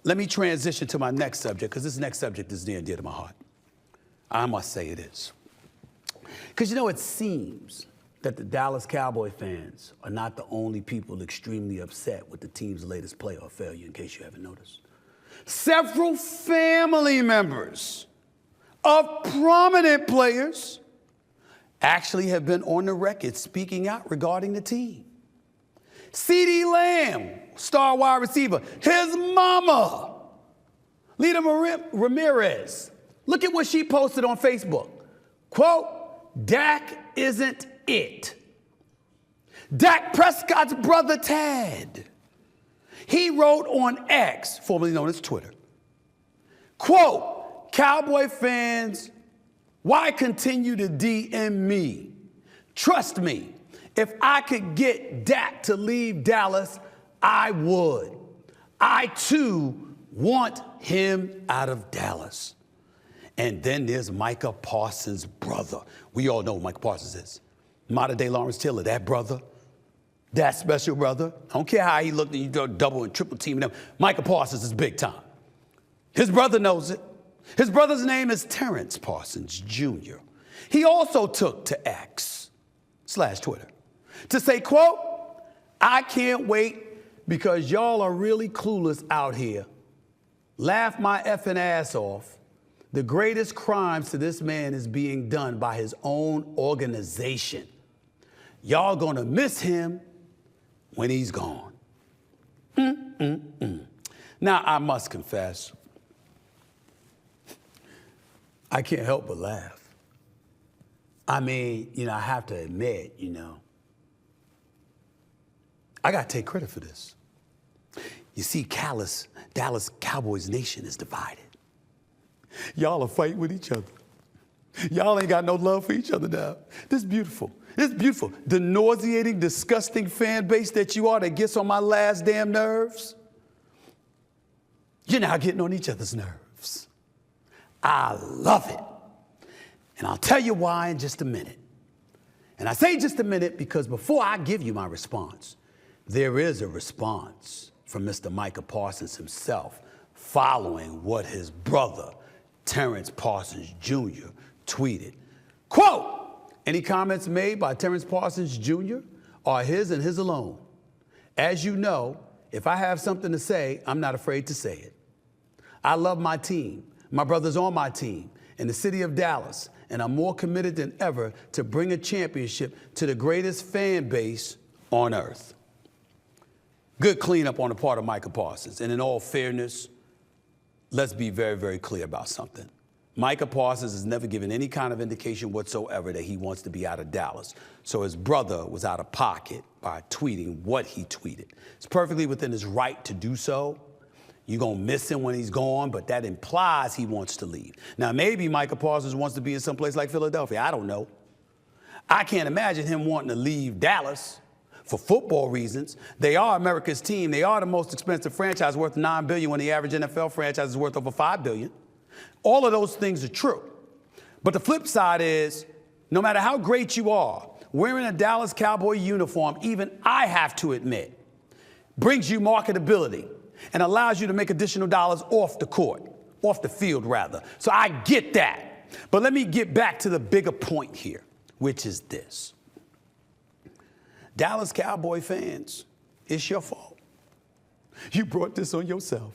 let me transition to my next subject, because this next subject is near and dear to my heart. I must say it is. Because, you know, it seems that the Dallas Cowboy fans are not the only people extremely upset with the team's latest playoff failure, in case you haven't noticed. Several family members of prominent players actually have been on the record speaking out regarding the team. CeeDee Lamb, star wide receiver, his mama, Lita Ramirez. Look at what she posted on Facebook. Quote, Dak isn't it. Dak Prescott's brother Tad, he wrote on X, formerly known as Twitter, quote, Cowboy fans, why continue to DM me? Trust me, if I could get Dak to leave Dallas, I would. I, too, want him out of Dallas. And then there's Micah Parsons' brother. We all know who Micah Parsons is. Modern-day Lawrence Taylor, that brother, that special brother. I don't care how he looked, and you do double and triple teaming him. Micah Parsons is big time. His brother knows it. His brother's name is Terrence Parsons, Jr. He also took to X/Twitter to say, quote, I can't wait because y'all are really clueless out here. Laugh my effing ass off. The greatest crimes to this man is being done by his own organization. Y'all gonna miss him when he's gone. Now, I must confess, I can't help but laugh. I mean, I have to admit, I got to take credit for this. You see, Dallas Cowboys Nation is divided. Y'all are fighting with each other. Y'all ain't got no love for each other now. This is beautiful. This is beautiful. The nauseating, disgusting fan base that you are that gets on my last damn nerves. You're now getting on each other's nerves. I love it. And I'll tell you why in just a minute. And I say just a minute because before I give you my response, there is a response from Mr. Micah Parsons himself following what his brother, Terrence Parsons Jr., tweeted. Quote, any comments made by Terrence Parsons Jr. are his and his alone. As you know, if I have something to say, I'm not afraid to say it. I love my team. My brother's on my team in the city of Dallas, and I'm more committed than ever to bring a championship to the greatest fan base on earth. Good cleanup on the part of Micah Parsons. And in all fairness, let's be very, very clear about something. Micah Parsons has never given any kind of indication whatsoever that he wants to be out of Dallas. So his brother was out of pocket by tweeting what he tweeted. It's perfectly within his right to do so. You're going to miss him when he's gone, but that implies he wants to leave. Now, maybe Micah Parsons wants to be in some place like Philadelphia. I don't know. I can't imagine him wanting to leave Dallas for football reasons. They are America's team. They are the most expensive franchise, worth $9 billion when the average NFL franchise is worth over $5 billion. All of those things are true. But the flip side is, no matter how great you are, wearing a Dallas Cowboy uniform, even I have to admit, brings you marketability and allows you to make additional dollars off the court, off the field rather. So I get that. But let me get back to the bigger point here, which is this. Dallas Cowboy fans, it's your fault. You brought this on yourself.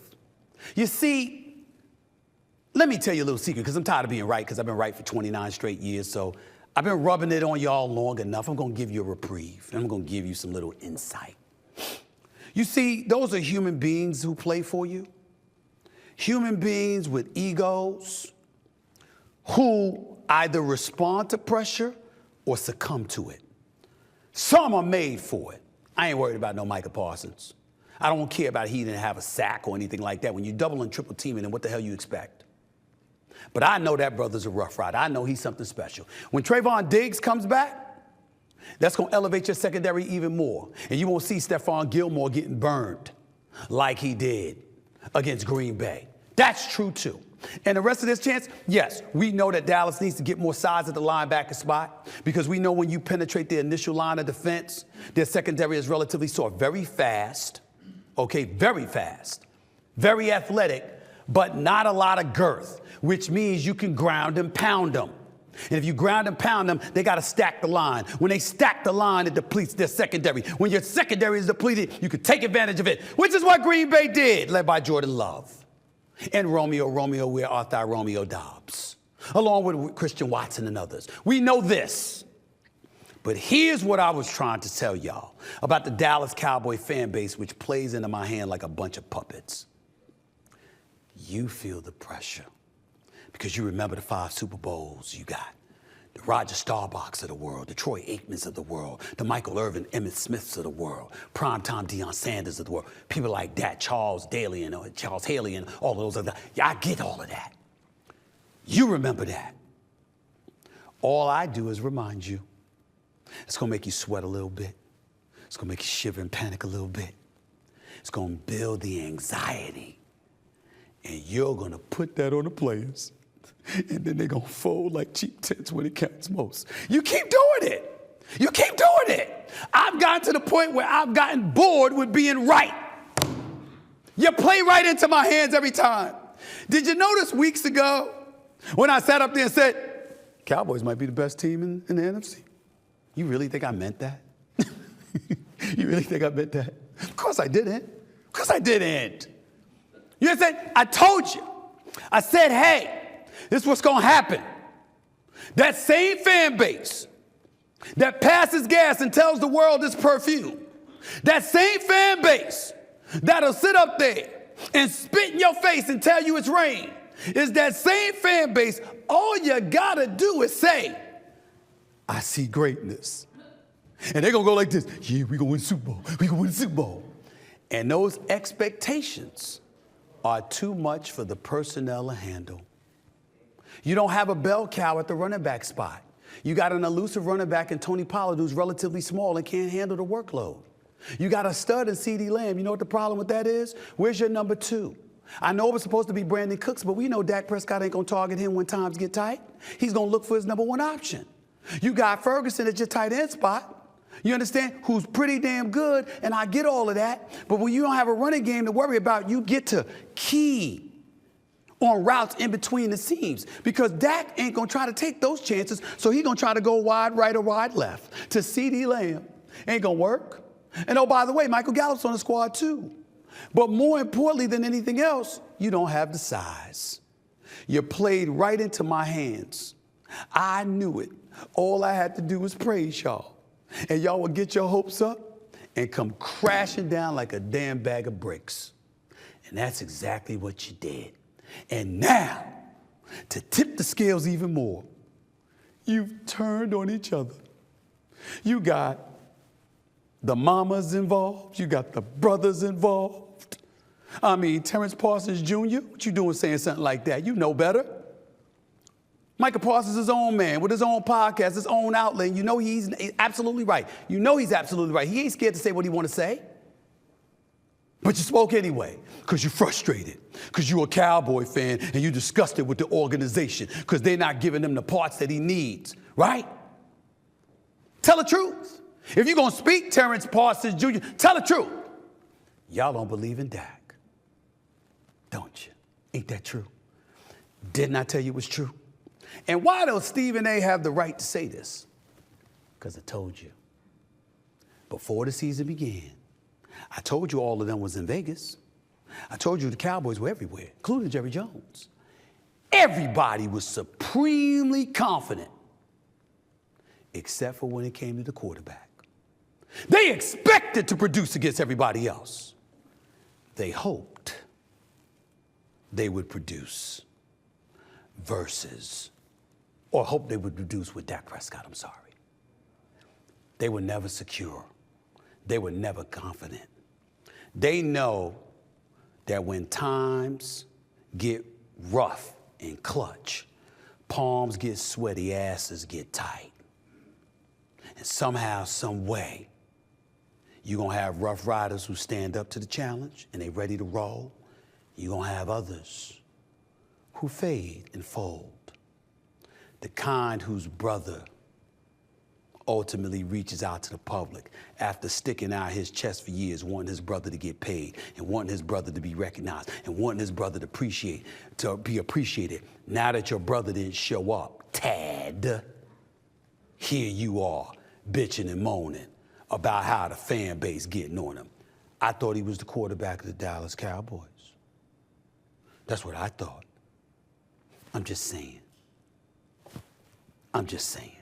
You see, let me tell you a little secret, because I'm tired of being right, because I've been right for 29 straight years, so I've been rubbing it on y'all long enough. I'm going to give you a reprieve, and I'm going to give you some little insight. You see, those are human beings who play for you. Human beings with egos who either respond to pressure or succumb to it. Some are made for it. I ain't worried about no Micah Parsons. I don't care about he didn't have a sack or anything like that. When you double and triple teaming him, what the hell you expect? But I know that brother's a rough rider. I know he's something special. When Trayvon Diggs comes back, that's going to elevate your secondary even more. And you won't see Stephon Gilmore getting burned like he did against Green Bay. That's true, too. And the rest of this chance, yes, we know that Dallas needs to get more size at the linebacker spot because we know when you penetrate the initial line of defense, their secondary is relatively soft, very fast, okay, very fast, very athletic, but not a lot of girth, which means you can ground and pound them. And if you ground and pound them, they got to stack the line. When they stack the line, it depletes their secondary. When your secondary is depleted, you can take advantage of it, which is what Green Bay did, led by Jordan Love. And Romeo, where art thou, Romeo Dobbs, along with Christian Watson and others. We know this. But here's what I was trying to tell y'all about the Dallas Cowboy fan base, which plays into my hand like a bunch of puppets. You feel the pressure because you remember the 5 Super Bowls you got. The Roger Staubachs of the world, the Troy Aikmans of the world, the Michael Irvin, Emmitt Smiths of the world, primetime Deion Sanders of the world, people like that, Charles Haley and all of those other. Yeah, I get all of that. You remember that. All I do is remind you. It's going to make you sweat a little bit. It's going to make you shiver and panic a little bit. It's going to build the anxiety. And you're going to put that on the players. And then they're going to fold like cheap tents when it counts most. You keep doing it. You keep doing it. I've gotten to the point where I've gotten bored with being right. You play right into my hands every time. Did you notice weeks ago when I sat up there and said, Cowboys might be the best team in the NFC? You really think I meant that? You really think I meant that? Of course I didn't. Of course I didn't. You understand? I told you. I said, hey, this is what's going to happen. That same fan base that passes gas and tells the world it's perfume, that same fan base that'll sit up there and spit in your face and tell you it's rain, is that same fan base. All you got to do is say, I see greatness. And they're going to go like this. Yeah, we're going to win the Super Bowl. We're going to win the Super Bowl. And those expectations are too much for the personnel to handle. You don't have a bell cow at the running back spot. You got an elusive running back in Tony Pollard who's relatively small and can't handle the workload. You got a stud in CeeDee Lamb. You know what the problem with that is? Where's your number 2? I know it was supposed to be Brandon Cooks, but we know Dak Prescott ain't going to target him when times get tight. He's going to look for his number 1 option. You got Ferguson at your tight end spot. You understand? Who's pretty damn good, and I get all of that. But when you don't have a running game to worry about, you get to key on routes in between the seams because Dak ain't going to try to take those chances, so he's going to try to go wide right or wide left to CeeDee Lamb. Ain't going to work. And oh, by the way, Michael Gallup's on the squad too. But more importantly than anything else, you don't have the size. You played right into my hands. I knew it. All I had to do was praise y'all. And y'all would get your hopes up and come crashing down like a damn bag of bricks. And that's exactly what you did. And now, to tip the scales even more, you've turned on each other. You got the mamas involved. You got the brothers involved. I mean, Terrence Parsons Jr., what you doing saying something like that? You know better. Micah Parsons is his own man with his own podcast, his own outlet. And you know he's absolutely right. You know he's absolutely right. He ain't scared to say what he want to say. But you spoke anyway because you're frustrated, because you're a Cowboy fan and you're disgusted with the organization because they're not giving him the parts that he needs, right? Tell the truth. If you're going to speak Terrence Parsons Jr., tell the truth. Y'all don't believe in Dak, don't you? Ain't that true? Didn't I tell you it was true? And why does Stephen A. have the right to say this? Because I told you. Before the season began, I told you all of them was in Vegas. I told you the Cowboys were everywhere, including Jerry Jones. Everybody was supremely confident, except for when it came to the quarterback. They expected to produce against everybody else. They hoped they would produce versus, or hoped they would produce with Dak Prescott, I'm sorry. They were never secure. They were never confident. They know that when times get rough and clutch, palms get sweaty, asses get tight. And somehow, some way, you're going to have rough riders who stand up to the challenge and they're ready to roll. You're going to have others who fade and fold. The kind whose brother ultimately reaches out to the public after sticking out his chest for years, wanting his brother to get paid and wanting his brother to be recognized and wanting his brother to be appreciated. Now that your brother didn't show up, Tad, here you are bitching and moaning about how the fan base getting on him. I thought he was the quarterback of the Dallas Cowboys. That's what I thought. I'm just saying.